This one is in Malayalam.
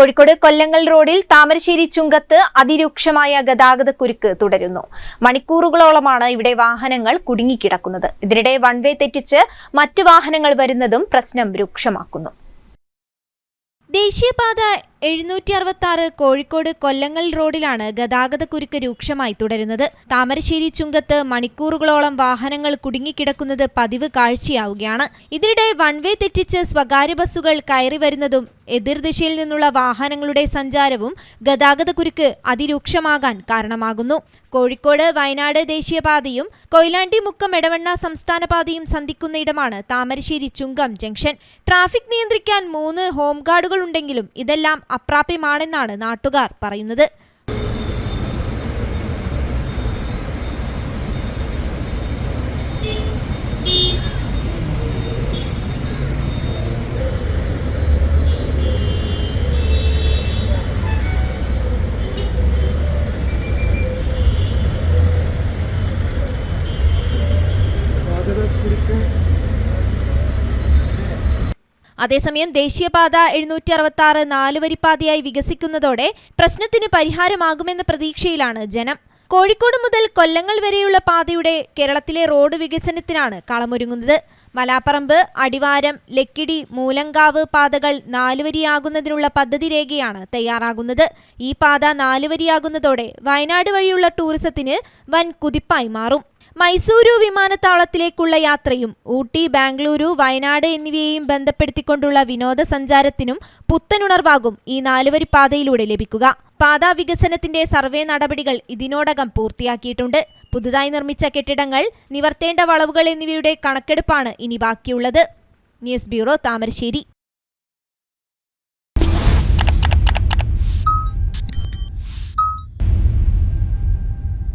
കോഴിക്കോട് കൊല്ലങ്ങൾ റോഡിൽ താമരശ്ശേരി ചുങ്കത്ത് അതിരൂക്ഷമായ ഗതാഗതക്കുരുക്ക് തുടരുന്നു. മണിക്കൂറുകളോളമാണ് ഇവിടെ വാഹനങ്ങൾ കുടുങ്ങിക്കിടക്കുന്നത്. ഇതിനിടെ വൺവേ തെറ്റിച്ച് മറ്റു വാഹനങ്ങൾ വരുന്നതും പ്രശ്നം രൂക്ഷമാക്കുന്നു. ദേശീയപാത 766 കോഴിക്കോട് കൊല്ലങ്ങൾ റോഡിലാണ് ഗതാഗതക്കുരുക്ക് രൂക്ഷമായി തുടരുന്നത്. താമരശ്ശേരി ചുങ്കത്ത് മണിക്കൂറുകളോളം വാഹനങ്ങൾ കുടുങ്ങിക്കിടക്കുന്നത് പതിവ് കാഴ്ചയാവുകയാണ്. ഇതിനിടെ വൺവേ തെറ്റിച്ച് സ്വകാര്യ ബസ്സുകൾ കയറി വരുന്നതും എതിർദിശയിൽ നിന്നുള്ള വാഹനങ്ങളുടെ സഞ്ചാരവും ഗതാഗതക്കുരുക്ക് അതിരൂക്ഷമാകാൻ കാരണമാകുന്നു. കോഴിക്കോട് വയനാട് ദേശീയപാതയും കൊയിലാണ്ടി മുക്കം എടവണ്ണ സംസ്ഥാന പാതയും സന്ധിക്കുന്നയിടമാണ് താമരശ്ശേരി ചുങ്കം ജംഗ്ഷൻ. ട്രാഫിക് നിയന്ത്രിക്കാൻ 3 ഹോംഗാർഡുകളുണ്ടെങ്കിലും ഇതെല്ലാം അപ്രാപ്യമാണെന്നാണ് നാട്ടുകാർ പറയുന്നത്. അതേസമയം ദേശീയപാത 766 4-വരിപ്പാതയായി വികസിക്കുന്നതോടെ പ്രശ്നത്തിന് പരിഹാരമാകുമെന്ന പ്രതീക്ഷയിലാണ് ജനം. കോഴിക്കോട് മുതൽ കൊല്ലങ്ങൾ വരെയുള്ള പാതയുടെ കേരളത്തിലെ റോഡ് വികസനത്തിനാണ് കളമൊരുങ്ങുന്നത്. മലാപ്പറമ്പ്, അടിവാരം, ലക്കിടി, മൂലങ്കാവ് പാതകൾ 4 വരിയാകുന്നതിനുള്ള പദ്ധതി രേഖയാണ് തയ്യാറാകുന്നത്. ഈ പാത 4 വരിയാകുന്നതോടെ വയനാട് വഴിയുള്ള ടൂറിസത്തിന് വൻ കുതിപ്പായി മാറും. മൈസൂരു വിമാനത്താവളത്തിലേക്കുള്ള യാത്രയും ഊട്ടി, ബാംഗ്ലൂരു, വയനാട് എന്നിവയെയും ബന്ധപ്പെടുത്തിക്കൊണ്ടുള്ള വിനോദസഞ്ചാരത്തിനും പുത്തനുണർവാകും ഈ 4 വരി പാതയിലൂടെ ലഭിക്കുക. പാതാ വികസനത്തിന്റെ സർവേ നടപടികൾ ഇതിനോടകം പൂർത്തിയാക്കിയിട്ടുണ്ട്. പുതുതായി നിർമ്മിച്ച കെട്ടിടങ്ങൾ, നിവർത്തേണ്ട വളവുകൾ എന്നിവയുടെ കണക്കെടുപ്പാണ് ഇനി ബാക്കിയുള്ളത്. News bureau, Thamarassery.